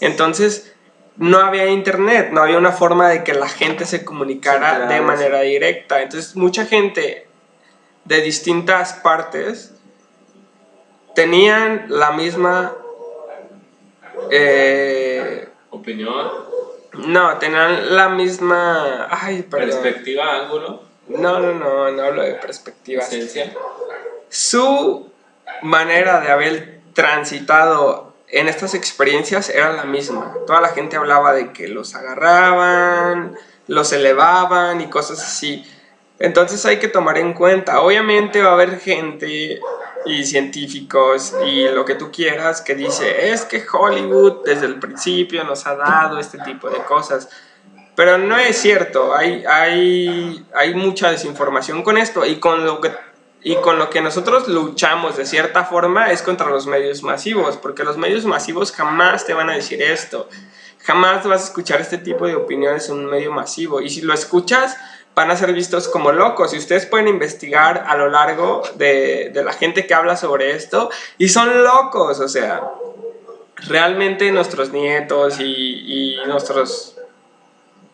[SPEAKER 2] Entonces no había internet, no había una forma de que la gente se comunicara de manera directa. Entonces mucha gente de distintas partes tenían la misma
[SPEAKER 3] opinión.
[SPEAKER 2] No, tenían la misma... Ay, perdón.
[SPEAKER 3] Perspectiva, ángulo.
[SPEAKER 2] No hablo de perspectivas.
[SPEAKER 3] Esencia.
[SPEAKER 2] Su manera de haber transitado en estas experiencias era la misma. Toda la gente hablaba de que los agarraban, los elevaban y cosas así. Entonces hay que tomar en cuenta, obviamente va a haber gente y científicos y lo que tú quieras que dice, es que Hollywood desde el principio nos ha dado este tipo de cosas, pero no es cierto. Hay mucha desinformación con esto y con lo que nosotros luchamos de cierta forma es contra los medios masivos, porque los medios masivos jamás te van a decir esto, jamás vas a escuchar este tipo de opiniones en un medio masivo, y si lo escuchas van a ser vistos como locos. Y ustedes pueden investigar a lo largo de la gente que habla sobre esto y son locos. O sea, realmente nuestros nietos y nuestros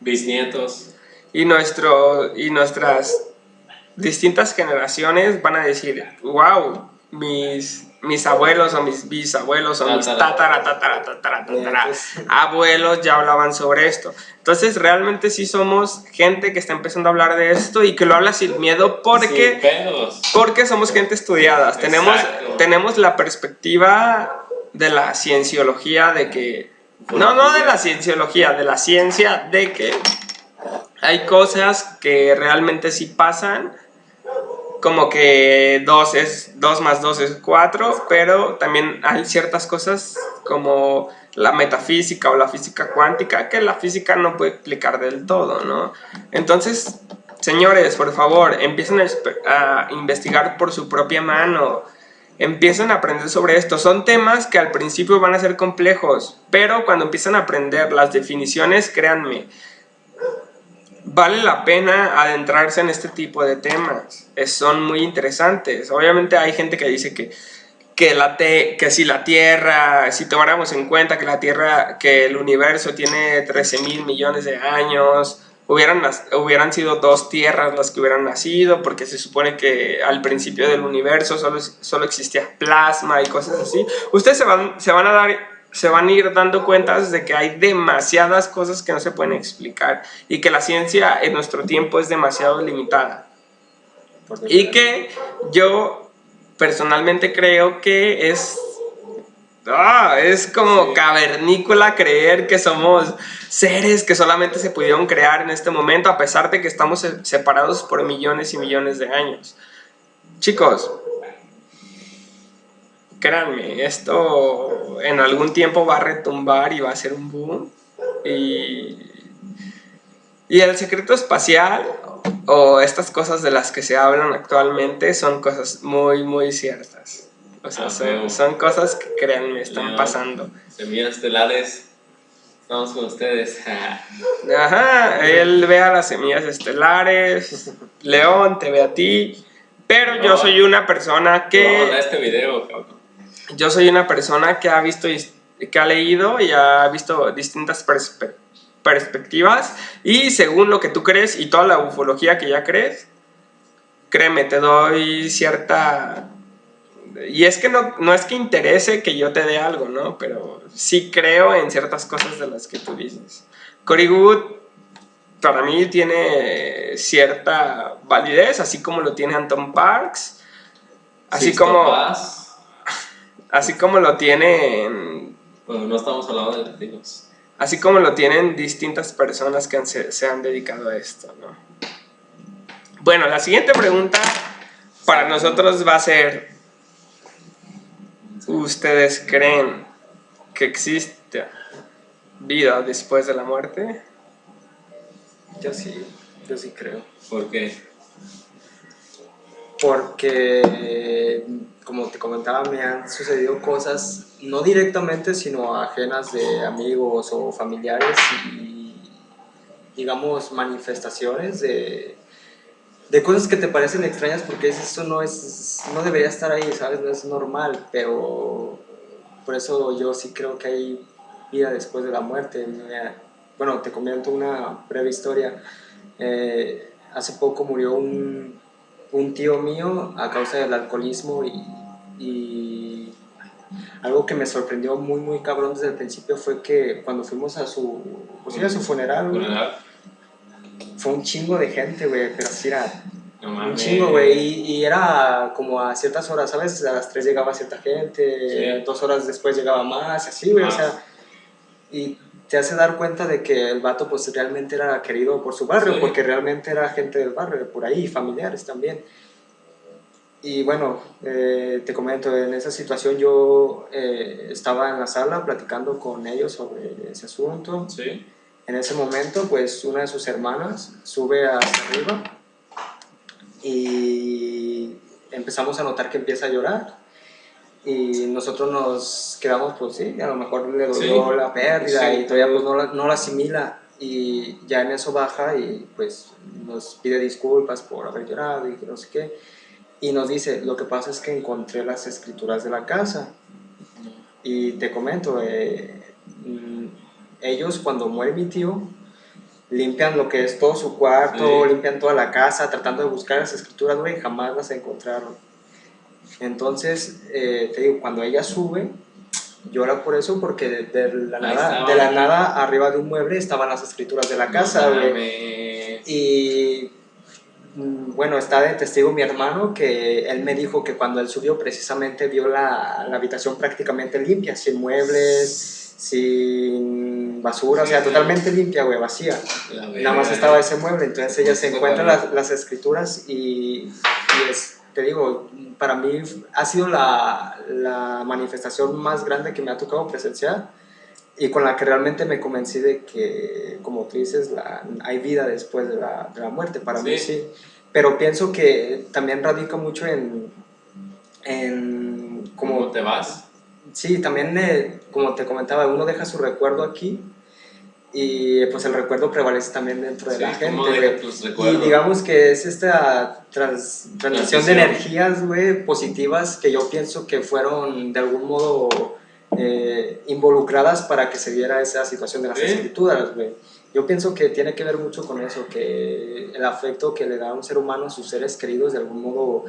[SPEAKER 3] bisnietos
[SPEAKER 2] y nuestras distintas generaciones van a decir, wow, mis abuelos o mis bisabuelos o mis abuelos ya hablaban sobre esto. Entonces realmente sí somos gente que está empezando a hablar de esto y que lo habla sin miedo porque somos gente estudiada. Tenemos la perspectiva de la cienciología, de que no de la cienciología, de la ciencia, de que hay cosas que realmente sí pasan, como que 2 más 2 es 4, pero también hay ciertas cosas como la metafísica o la física cuántica que la física no puede explicar del todo, ¿no? Entonces, señores, por favor, empiecen a investigar por su propia mano, empiecen a aprender sobre esto. Son temas que al principio van a ser complejos, pero cuando empiezan a aprender las definiciones, créanme, vale la pena adentrarse en este tipo de temas. Son muy interesantes. Obviamente hay gente que dice que si la Tierra, si tomáramos en cuenta que el universo tiene 13,000 millones de años, hubieran sido 2 tierras las que hubieran nacido, porque se supone que al principio del universo solo existía plasma y cosas así. Ustedes se van a ir dando cuenta de que hay demasiadas cosas que no se pueden explicar y que la ciencia en nuestro tiempo es demasiado limitada. Y que yo personalmente creo que es como cavernícola creer que somos seres que solamente se pudieron crear en este momento, a pesar de que estamos separados por millones y millones de años. Chicos, créanme, esto en algún tiempo va a retumbar y va a ser un boom. Y el secreto espacial o estas cosas de las que se hablan actualmente son cosas muy, muy ciertas. O sea, son cosas que, créanme, están pasando.
[SPEAKER 3] Semillas estelares, estamos con ustedes.
[SPEAKER 2] Ajá, él ve a las semillas estelares, León te ve a ti, pero yo soy una persona que...
[SPEAKER 3] No, este video, cabrón.
[SPEAKER 2] Yo soy una persona que ha visto, que ha leído y ha visto distintas perspectivas, y según lo que tú crees y toda la ufología que ya crees, créeme, te doy cierta... Y es que no es que interese que yo te dé algo, ¿no? Pero sí creo en ciertas cosas de las que tú dices. Cory Wood, para mí, tiene cierta validez, así como lo tiene Anton Parks, así como lo tienen...
[SPEAKER 3] Bueno, no estamos hablando de latinos.
[SPEAKER 2] Así como lo tienen distintas personas que se han dedicado a esto, ¿no? Bueno, la siguiente pregunta para nosotros va a ser: ¿ustedes creen que existe vida después de la muerte?
[SPEAKER 4] Yo sí creo.
[SPEAKER 3] ¿Por qué?
[SPEAKER 4] Porque, como te comentaba, me han sucedido cosas, no directamente, sino ajenas de amigos o familiares, y, digamos, manifestaciones de cosas que te parecen extrañas porque eso no debería estar ahí, ¿sabes? No es normal, pero por eso yo sí creo que hay vida después de la muerte. Bueno, te comento una breve historia. Hace poco murió un tío mío a causa del alcoholismo, y algo que me sorprendió muy, muy cabrón desde el principio fue que cuando fuimos a su funeral, güey, fue un chingo de gente, güey, pero sí era un chingo, güey, y era como a ciertas horas, ¿sabes? A las 3 llegaba cierta gente, sí. 2 horas después llegaba más, así, güey, o sea, y te hace dar cuenta de que el vato pues realmente era querido por su barrio, sí, porque realmente era gente del barrio, por ahí, familiares también. Y bueno, te comento, en esa situación yo estaba en la sala platicando con ellos sobre ese asunto.
[SPEAKER 3] Sí.
[SPEAKER 4] En ese momento, pues una de sus hermanas sube hacia arriba y empezamos a notar que empieza a llorar. Y nosotros nos quedamos, pues sí, a lo mejor le dolió, sí, la pérdida, sí, y todavía pues no la asimila. Y ya en eso baja y pues nos pide disculpas por haber llorado y que no sé qué. Y nos dice: lo que pasa es que encontré las escrituras de la casa. Y te comento, ellos cuando muere mi tío, limpian lo que es todo su cuarto, sí, limpian toda la casa, tratando de buscar las escrituras, güey, jamás las encontraron. Entonces, te digo, cuando ella sube, llora por eso, porque de la nada, arriba de un mueble estaban las escrituras de la casa, güey. Y bueno, está de testigo mi hermano, que él me dijo que cuando él subió precisamente vio la habitación prácticamente limpia, sin muebles, sin basura, sí, o sea, totalmente limpia, güey, vacía. Nada más estaba ese mueble. Entonces ella se encuentra las escrituras y te digo, para mí ha sido la manifestación más grande que me ha tocado presenciar, y con la que realmente me convencí de que, como tú dices, hay vida después de la muerte. Para mí sí, pero pienso que también radica mucho en
[SPEAKER 3] ¿cómo te vas?
[SPEAKER 4] Sí, también, como te comentaba, uno deja su recuerdo aquí, y pues el recuerdo prevalece también dentro de la gente, güey. Y digamos que es esta transmisión de energías, güey, positivas, que yo pienso que fueron de algún modo involucradas para que se diera esa situación de las escrituras, güey. Yo pienso que tiene que ver mucho con eso, que el afecto que le da un ser humano a sus seres queridos de algún modo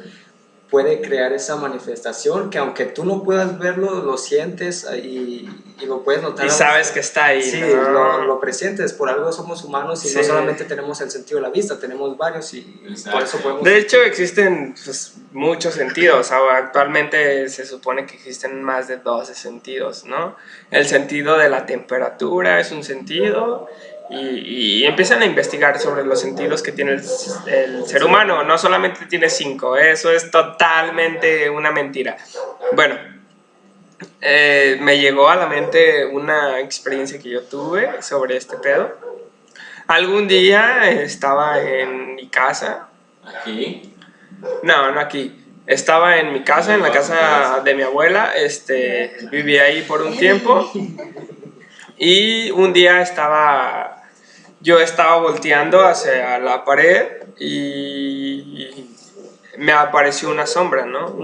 [SPEAKER 4] puede crear esa manifestación, que aunque tú no puedas verlo, lo sientes y lo puedes notar.
[SPEAKER 2] Y sabes que está ahí.
[SPEAKER 4] Sí,
[SPEAKER 2] ¿no?
[SPEAKER 4] lo presientes. Por algo somos humanos y sí, no solamente tenemos el sentido de la vista, tenemos varios, y por eso podemos...
[SPEAKER 2] De hecho, existen pues, muchos sentidos. Actualmente se supone que existen más de 12 sentidos, ¿no? El sentido de la temperatura es un sentido... Y empiezan a investigar sobre los sentidos que tiene el ser humano. No solamente tiene 5, eso es totalmente una mentira. Bueno, me llegó a la mente una experiencia que yo tuve sobre este pedo. Algún día estaba en mi casa.
[SPEAKER 3] ¿Aquí?
[SPEAKER 2] No aquí. Estaba en mi casa, en la casa de mi abuela, viví ahí por un tiempo y un día yo estaba volteando hacia la pared y me apareció una sombra, ¿no?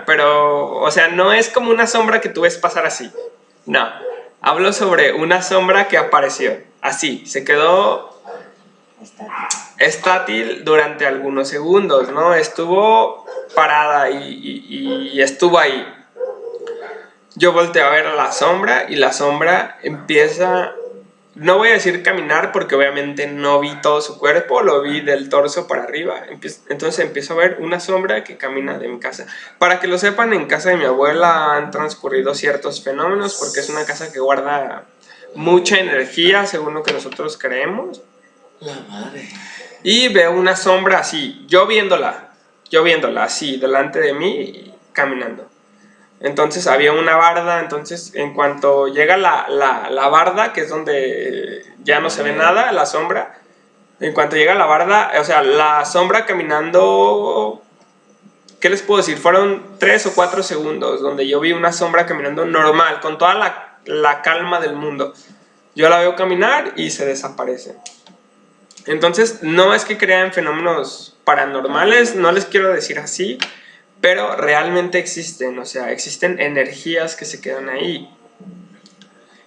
[SPEAKER 2] Pero, o sea, no es como una sombra que tú ves pasar así, no, hablo sobre una sombra que apareció, así, se quedó estátil durante algunos segundos, ¿no? Estuvo parada y estuvo ahí. Yo volteo a ver a la sombra y la sombra empieza, no voy a decir caminar porque obviamente no vi todo su cuerpo, lo vi del torso para arriba. Entonces empiezo a ver una sombra que camina de mi casa. Para que lo sepan, en casa de mi abuela han transcurrido ciertos fenómenos porque es una casa que guarda mucha energía según lo que nosotros creemos.
[SPEAKER 3] La madre.
[SPEAKER 2] Y veo una sombra así, yo viéndola así delante de mí caminando. Entonces había una barda, entonces en cuanto llega la barda, que es donde ya no se ve nada, la sombra, en cuanto llega la barda, o sea, la sombra caminando, ¿qué les puedo decir? Fueron 3 o 4 segundos donde yo vi una sombra caminando normal, con toda la calma del mundo. Yo la veo caminar y se desaparece. Entonces, no es que crea en fenómenos paranormales, no les quiero decir así, pero realmente existen, o sea, existen energías que se quedan ahí.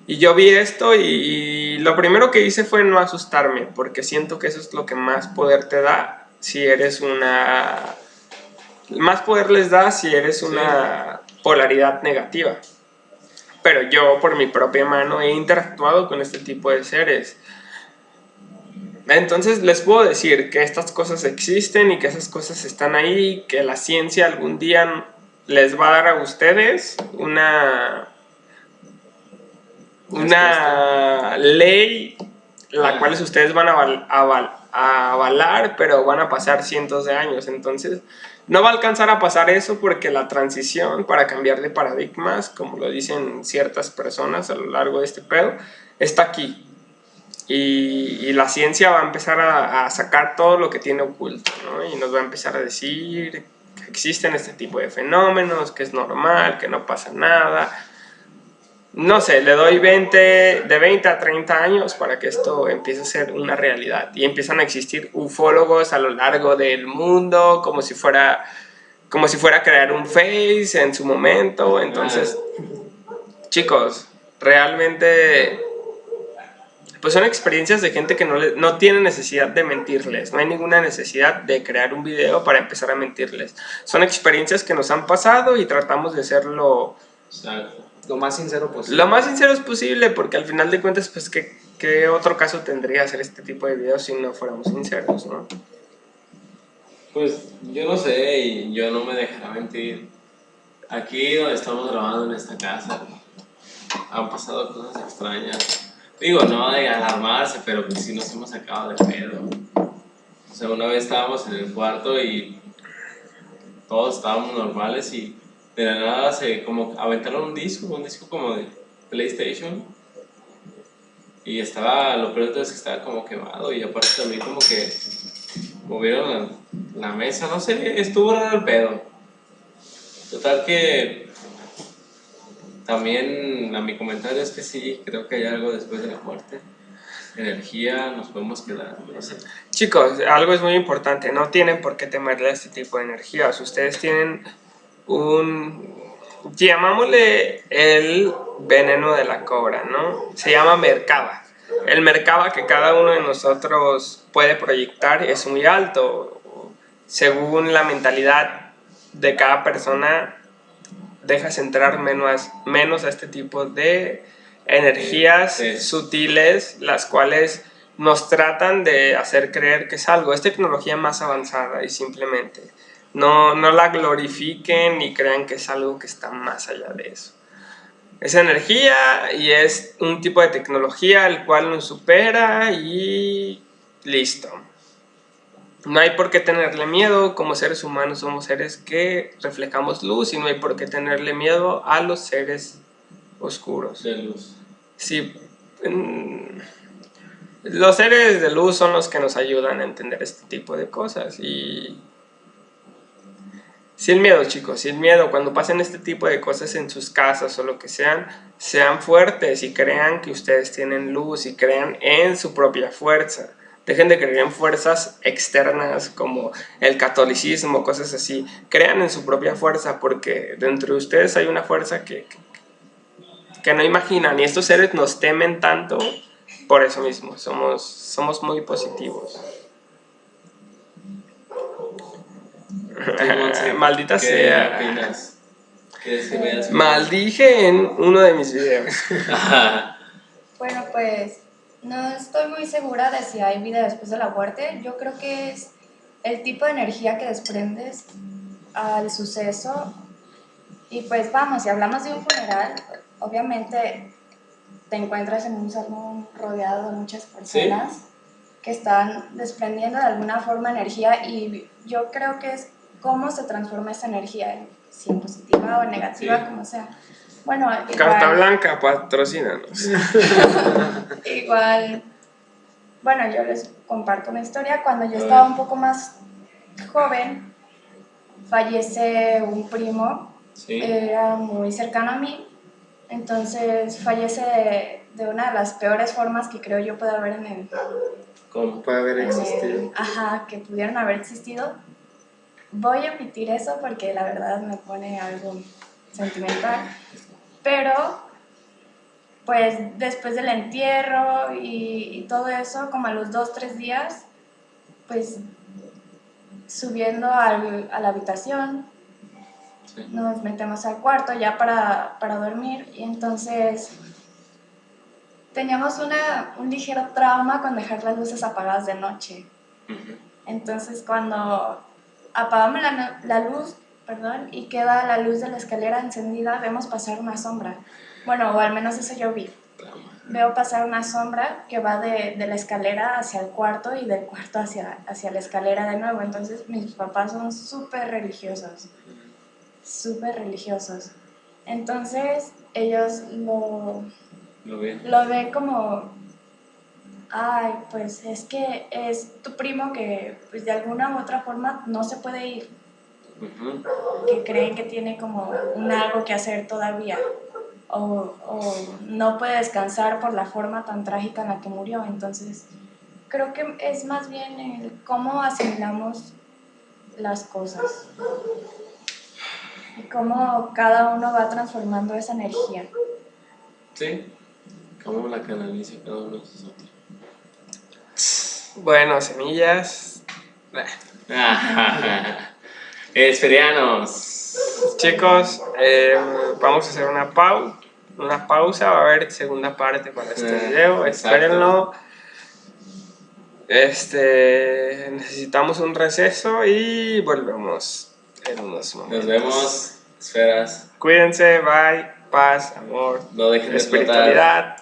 [SPEAKER 2] Y yo vi esto y lo primero que hice fue no asustarme, porque siento que eso es lo que más poder te da si eres una... Más poder les da si eres una polaridad negativa. Pero yo, por mi propia mano, he interactuado con este tipo de seres. Entonces les puedo decir que estas cosas existen y que esas cosas están ahí, que la ciencia algún día les va a dar a ustedes una ley la cual ustedes van a avalar, pero van a pasar cientos de años. Entonces no va a alcanzar a pasar eso porque la transición para cambiar de paradigmas, como lo dicen ciertas personas a lo largo de este pedo, está aquí. Y la ciencia va a empezar a sacar todo lo que tiene oculto, ¿no? Y nos va a empezar a decir que existen este tipo de fenómenos, que es normal, que no pasa nada. No sé, le doy de 20 a 30 años para que esto empiece a ser una realidad. Y empiezan a existir ufólogos a lo largo del mundo, como si fuera crear un Face en su momento. Entonces, chicos, realmente... pues son experiencias de gente que no tiene necesidad de mentirles, no hay ninguna necesidad de crear un video para empezar a mentirles. Son experiencias que nos han pasado y tratamos de ser lo
[SPEAKER 4] más sincero posible.
[SPEAKER 2] Lo más sinceros posible, porque al final de cuentas, pues, ¿qué otro caso tendría hacer este tipo de videos si no fuéramos sinceros, no?
[SPEAKER 3] Pues yo no sé y yo no me dejaré mentir. Aquí donde estamos grabando en esta casa han pasado cosas extrañas. Digo, no de alarmarse, pero pues sí nos hemos sacado de pedo. O sea, una vez estábamos en el cuarto y todos estábamos normales y de la nada se como aventaron un disco como de PlayStation. Y lo peor es que estaba como quemado y aparte también como que movieron la mesa, no sé, estuvo raro el pedo. Total que también a mi comentario es que sí, creo que hay algo después de la muerte. Energía, nos podemos quedar, no sé.
[SPEAKER 2] Chicos, algo es muy importante, no tienen por qué temerle a este tipo de energías. Ustedes tienen llamámosle el veneno de la cobra, ¿no? Se llama Merkaba. El Merkaba que cada uno de nosotros puede proyectar es muy alto. Según la mentalidad de cada persona, dejas entrar menos a este tipo de energías sutiles, las cuales nos tratan de hacer creer que es algo. Es tecnología más avanzada y simplemente no la glorifiquen ni crean que es algo que está más allá de eso. Es energía y es un tipo de tecnología el cual nos supera y listo. No hay por qué tenerle miedo. Como seres humanos somos seres que reflejamos luz y no hay por qué tenerle miedo a los seres oscuros.
[SPEAKER 3] De luz.
[SPEAKER 2] Sí, los seres de luz son los que nos ayudan a entender este tipo de cosas y Sin miedo, chicos, sin miedo. Cuando pasen este tipo de cosas en sus casas o lo que sean fuertes y crean que ustedes tienen luz y crean en su propia fuerza. Dejen de creer en fuerzas externas como el catolicismo, cosas así. Crean en su propia fuerza porque dentro de ustedes hay una fuerza que no imaginan. Y estos seres nos temen tanto por eso mismo. Somos muy positivos. Maldita sea.
[SPEAKER 3] ¿Qué opinas? ¿Quieres que veas?
[SPEAKER 2] Maldije en uno de mis videos.
[SPEAKER 1] Bueno, pues no estoy muy segura de si hay vida después de la muerte. Yo creo que es el tipo de energía que desprendes al suceso. Y pues vamos, si hablamos de un funeral, obviamente te encuentras en un salón rodeado de muchas personas que están desprendiendo de alguna forma energía, y yo creo que es cómo se transforma esa energía, si en positiva o negativa, como sea. Bueno, igual,
[SPEAKER 2] Carta Blanca, patrocínanos.
[SPEAKER 1] igual, bueno, yo les comparto una historia. Cuando yo estaba un poco más joven, fallece un primo. Era muy cercano a mí, entonces fallece de una de las peores formas que creo yo puede haber en el...
[SPEAKER 4] ¿Cómo puede haber existido?
[SPEAKER 1] Que pudieron haber existido. Voy a omitir eso porque la verdad me pone algo sentimental, pero pues después del entierro y todo eso, como a los 2-3 días, pues subiendo a la habitación, nos metemos al cuarto ya para dormir, y entonces teníamos un ligero trauma con dejar las luces apagadas de noche. Entonces cuando apagamos la luz, y queda la luz de la escalera encendida, vemos pasar una sombra. Bueno, o al menos eso yo vi. Veo pasar una sombra que va de la escalera hacia el cuarto y del cuarto hacia la escalera de nuevo. Entonces mis papás son súper religiosos. Entonces ellos lo ven como, ay, pues es que es tu primo que pues de alguna u otra forma no se puede ir, que creen que tiene como algo que hacer todavía, o no puede descansar por la forma tan trágica en la que murió. Entonces creo que es más bien el cómo asimilamos las cosas y cómo cada uno va transformando esa energía.
[SPEAKER 3] Sí, cómo la canaliza cada uno de nosotros.
[SPEAKER 2] Bueno, semillas.
[SPEAKER 3] Ferianos.
[SPEAKER 2] Chicos, vamos a hacer una pausa. Va a haber segunda parte para este video. Espérenlo. Necesitamos un receso y volvemos en unos momentos.
[SPEAKER 3] Nos vemos, esferas.
[SPEAKER 2] Cuídense, bye, paz, amor,
[SPEAKER 3] No dejen de
[SPEAKER 2] espiritualidad.